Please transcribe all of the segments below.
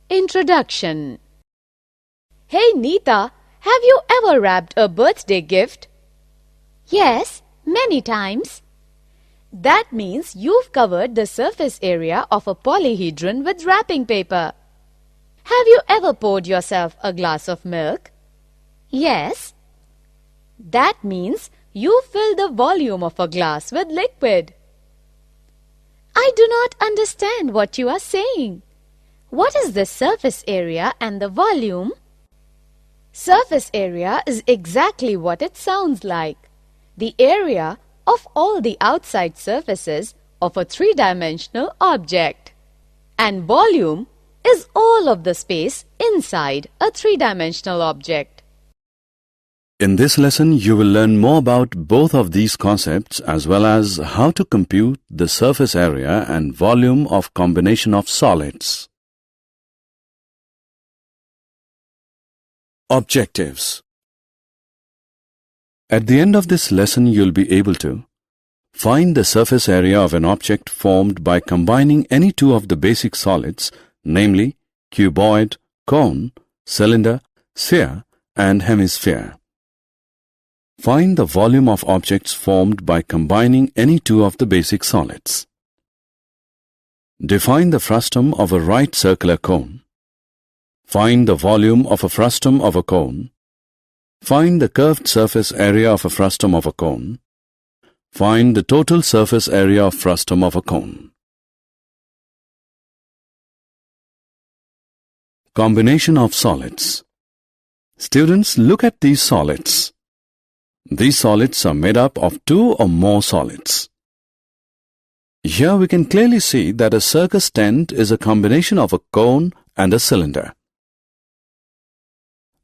Introduction. Hey Neeta, have you ever wrapped a birthday gift? Yes, many times. That means you've covered the surface area of a polyhedron with wrapping paper. Have you ever poured yourself a glass of milk? Yes. That means you filled the volume of a glass with liquid. I do not understand what you are saying. What is the surface area and the volume? Surface area is exactly what it sounds like. The area of all the outside surfaces of a three-dimensional object. And volume is all of the space inside a three-dimensional object. In this lesson, you will learn more about both of these concepts as well as how to compute the surface area and volume of combination of solids. Objectives. At the end of this lesson, you'll be able to find the surface area of an object formed by combining any two of the basic solids, namely cuboid, cone, cylinder, sphere, and hemisphere. Find the volume of objects formed by combining any two of the basic solids. Define the frustum of a right circular cone. Find the volume of a frustum of a cone. Find the curved surface area of a frustum of a cone. Find the total surface area of frustum of a cone. Combination of solids. Students, look at these solids. These solids are made up of two or more solids. Here we can clearly see that a circus tent is a combination of a cone and a cylinder.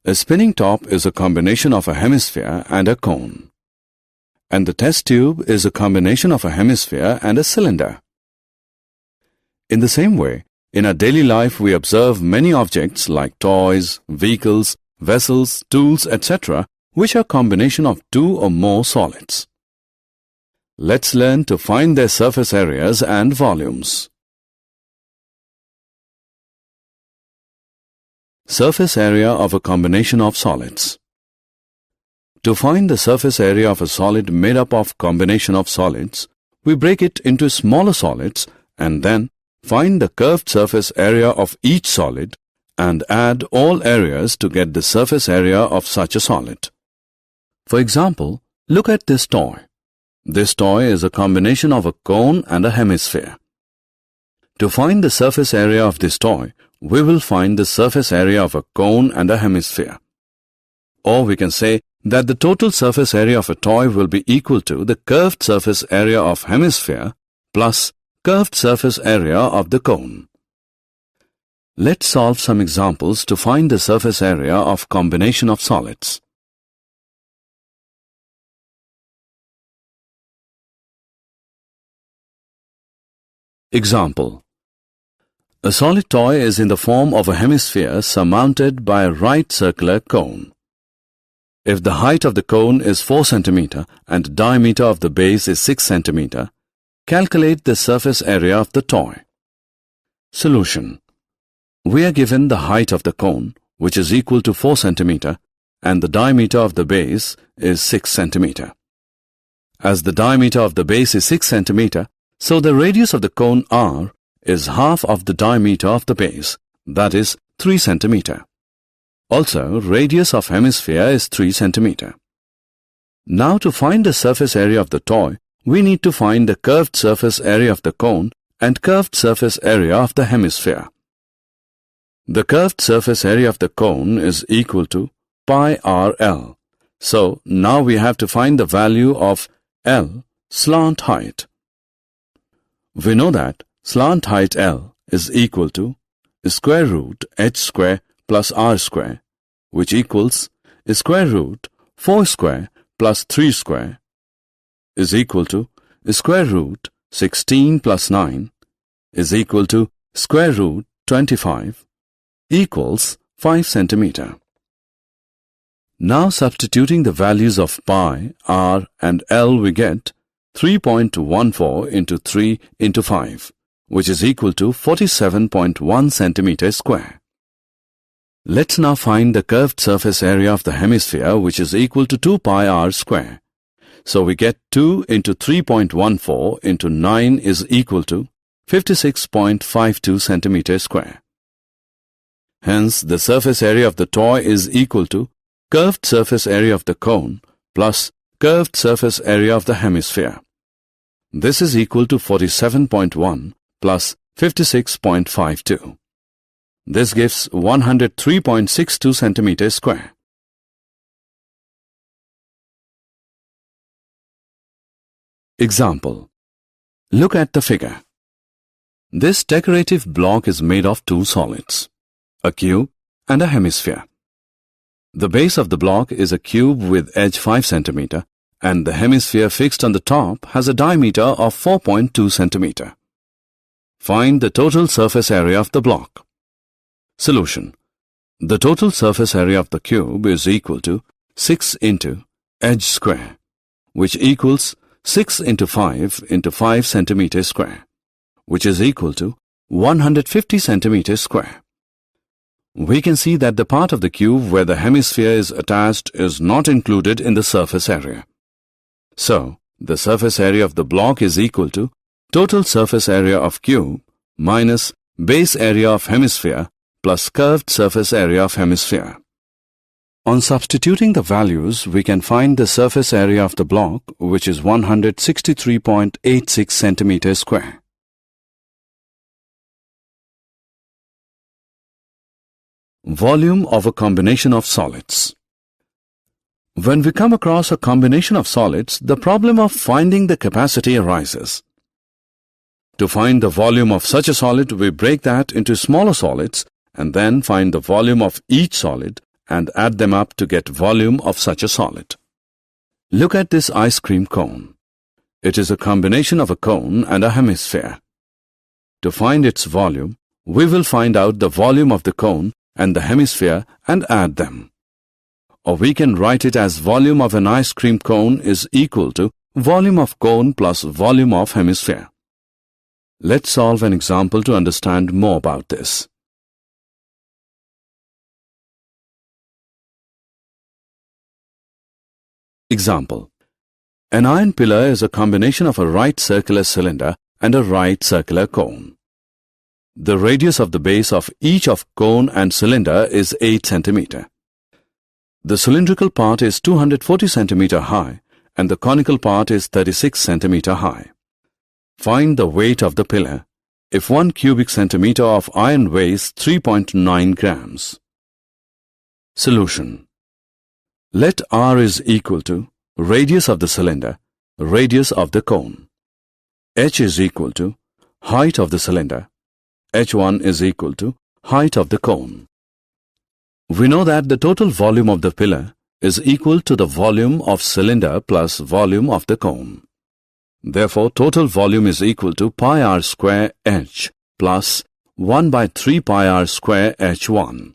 A spinning top is a combination of a hemisphere and a cone. And the test tube is a combination of a hemisphere and a cylinder. In the same way, in our daily life we observe many objects like toys, vehicles, vessels, tools, etc., which are combination of two or more solids. Let's learn to find their surface areas and volumes. Surface area of a combination of solids. To find the surface area of a solid made up of combination of solids, we break it into smaller solids and then find the curved surface area of each solid and add all areas to get the surface area of such a solid. For example, look at this toy. This toy is a combination of a cone and a hemisphere. To find the surface area of this toy, we will find the surface area of a cone and a hemisphere. Or we can say that the total surface area of a toy will be equal to the curved surface area of hemisphere plus curved surface area of the cone. Let's solve some examples to find the surface area of combination of solids. Example. A solid toy is in the form of a hemisphere surmounted by a right circular cone. If the height of the cone is 4 cm and the diameter of the base is 6 cm, calculate the surface area of the toy. Solution. We are given the height of the cone, which is equal to 4 cm, and the diameter of the base is 6 cm. As the diameter of the base is 6 cm, so the radius of the cone R is half of the diameter of the base, that is 3 cm. Also, radius of hemisphere is 3 cm. Now to find the surface area of the toy, we need to find the curved surface area of the cone and curved surface area of the hemisphere. The curved surface area of the cone is equal to pi RL. So, now we have to find the value of L, slant height. We know that slant height L is equal to square root h square plus r square, which equals square root 4 square plus 3 square is equal to square root 16 plus 9 is equal to square root 25 equals 5 cm. Now substituting the values of pi, r and L, we get 3.14 into 3 into 5, which is equal to 47.1 centimeter square. Let's now find the curved surface area of the hemisphere, which is equal to 2 pi r square. So we get 2 into 3.14 into 9 is equal to 56.52 centimeters square. Hence, the surface area of the toy is equal to curved surface area of the cone plus curved surface area of the hemisphere. This is equal to 47.1 plus 56.52. This gives 103.62 centimeters square. Example. Look at the figure. This decorative block is made of two solids, a cube and a hemisphere. The base of the block is a cube with edge 5 cm and the hemisphere fixed on the top has a diameter of 4.2 cm. Find the total surface area of the block. Solution. The total surface area of the cube is equal to 6 into edge square, which equals 6 into 5 centimeters square, which is equal to 150 centimeters square. We can see that the part of the cube where the hemisphere is attached is not included in the surface area. So, the surface area of the block is equal to total surface area of cube minus base area of hemisphere plus curved surface area of hemisphere. On substituting the values, we can find the surface area of the block, which is 163.86 centimeters square. Volume of a combination of solids. When we come across a combination of solids, the problem of finding the capacity arises. To find the volume of such a solid, we break that into smaller solids and then find the volume of each solid and add them up to get volume of such a solid. Look at this ice cream cone. It is a combination of a cone and a hemisphere. To find its volume, we will find out the volume of the cone and the hemisphere and add them. Or we can write it as volume of an ice cream cone is equal to volume of cone plus volume of hemisphere. Let's solve an example to understand more about this. Example. An iron pillar is a combination of a right circular cylinder and a right circular cone. The radius of the base of each of cone and cylinder is 8 cm. The cylindrical part is 240 cm high and the conical part is 36 cm high. Find the weight of the pillar if 1 cubic centimeter of iron weighs 3.9 grams. Solution. Let R is equal to radius of the cylinder, radius of the cone. H is equal to height of the cylinder. H1 is equal to height of the cone. We know that the total volume of the pillar is equal to the volume of cylinder plus volume of the cone. Therefore, total volume is equal to pi r square H plus 1 by 3 pi r square H1.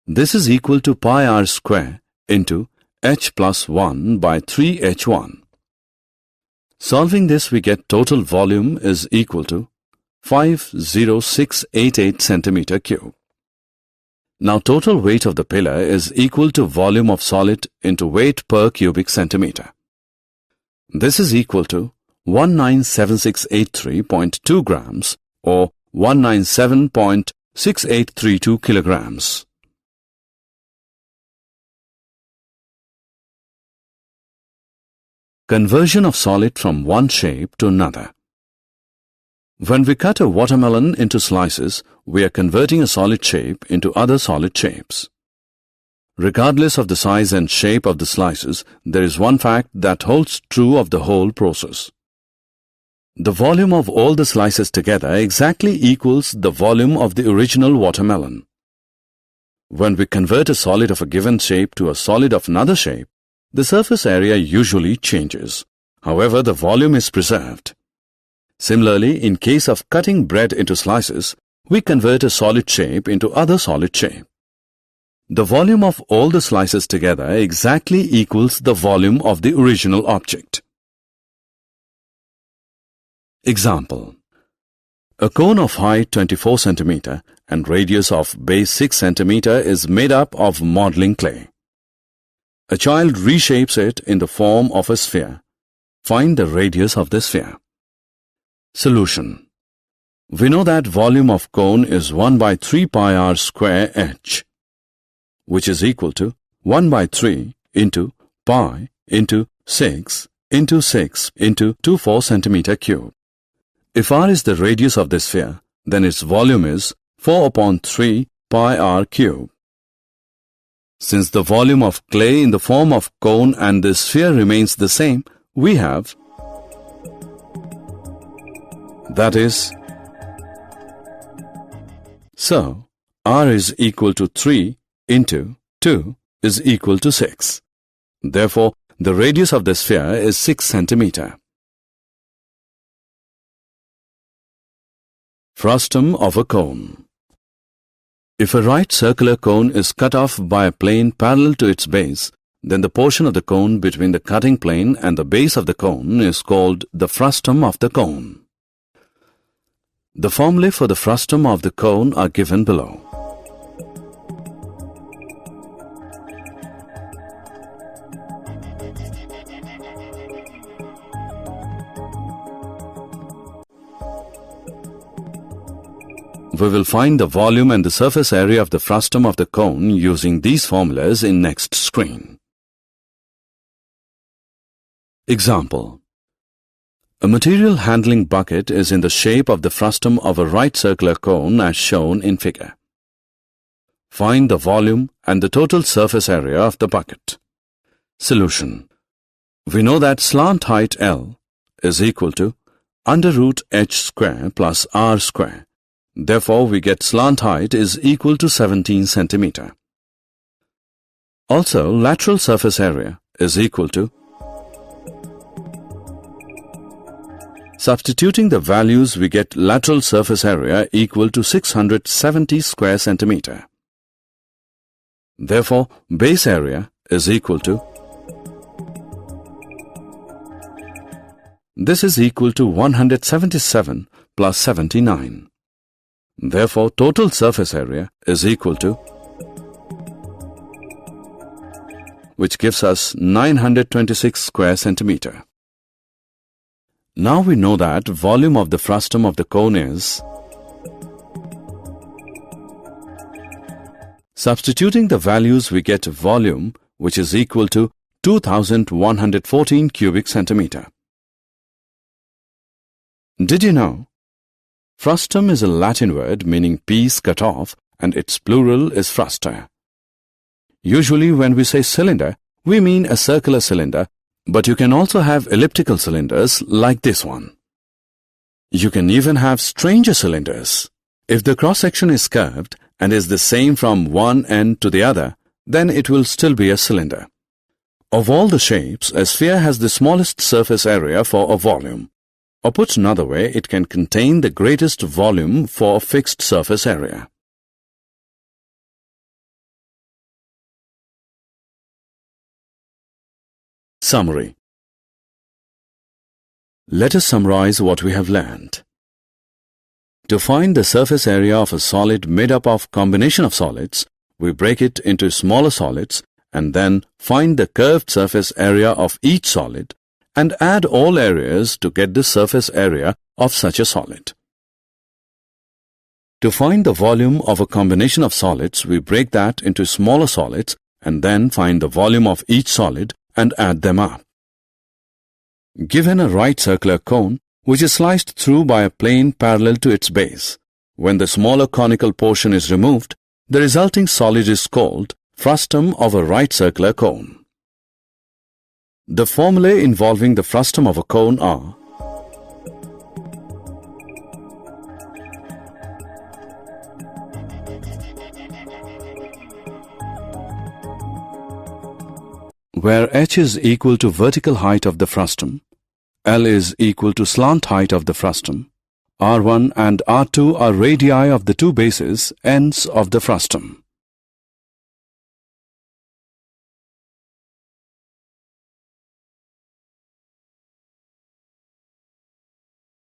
This is equal to pi r square into H plus 1 by 3 H1. Solving this, we get total volume is equal to 50688 centimeter cube. Now total weight of the pillar is equal to volume of solid into weight per cubic centimeter. This is equal to 197683.2 grams or 197.6832 kilograms. Conversion of solid from one shape to another. When we cut a watermelon into slices, we are converting a solid shape into other solid shapes. Regardless of the size and shape of the slices, there is one fact that holds true of the whole process. The volume of all the slices together exactly equals the volume of the original watermelon. When we convert a solid of a given shape to a solid of another shape, the surface area usually changes. However, the volume is preserved. Similarly, in case of cutting bread into slices, we convert a solid shape into other solid shape. The volume of all the slices together exactly equals the volume of the original object. Example. A cone of height 24 cm and radius of base 6 cm is made up of modeling clay. A child reshapes it in the form of a sphere. Find the radius of the sphere. Solution. We know that volume of cone is 1 by 3 pi r square h, which is equal to 1 by 3 into pi into 6 into 6 into 24 centimeter cube. If r is the radius of the sphere, then its volume is 4 upon 3 pi r cube. Since the volume of clay in the form of cone and the sphere remains the same, we have, that is, so r is equal to 3 into 2 is equal to 6. Therefore, the radius of the sphere is 6 centimeter. Frustum of a cone. If a right circular cone is cut off by a plane parallel to its base, then the portion of the cone between the cutting plane and the base of the cone is called the frustum of the cone. The formulae for the frustum of the cone are given below. We will find the volume and the surface area of the frustum of the cone using these formulas in next screen. Example. A material handling bucket is in the shape of the frustum of a right circular cone as shown in figure. Find the volume and the total surface area of the bucket. Solution. We know that slant height L is equal to under root h square plus r square. Therefore, we get slant height is equal to 17 centimeter. Also, lateral surface area is equal to, substituting the values, we get lateral surface area equal to 670 square centimeter. Therefore, base area is equal to, this is equal to 177 plus 79. Therefore, total surface area is equal to, which gives us 926 square centimeter. Now we know that volume of the frustum of the cone is, substituting the values we get volume, which is equal to 2114 cubic centimeter. Did you know? Frustum is a Latin word meaning piece cut off, and its plural is frusta. Usually when we say cylinder, we mean a circular cylinder, but you can also have elliptical cylinders like this one. You can even have stranger cylinders. If the cross-section is curved and is the same from one end to the other, then it will still be a cylinder. Of all the shapes, a sphere has the smallest surface area for a volume. Or put another way, it can contain the greatest volume for a fixed surface area. Summary. Let us summarize what we have learned. To find the surface area of a solid made up of combination of solids, we break it into smaller solids and then find the curved surface area of each solid and add all areas to get the surface area of such a solid. To find the volume of a combination of solids, we break that into smaller solids and then find the volume of each solid and add them up. Given a right circular cone, which is sliced through by a plane parallel to its base, when the smaller conical portion is removed, the resulting solid is called frustum of a right circular cone. The formulae involving the frustum of a cone are: where h is equal to vertical height of the frustum, L is equal to slant height of the frustum, R1 and R2 are radii of the two bases, ends of the frustum.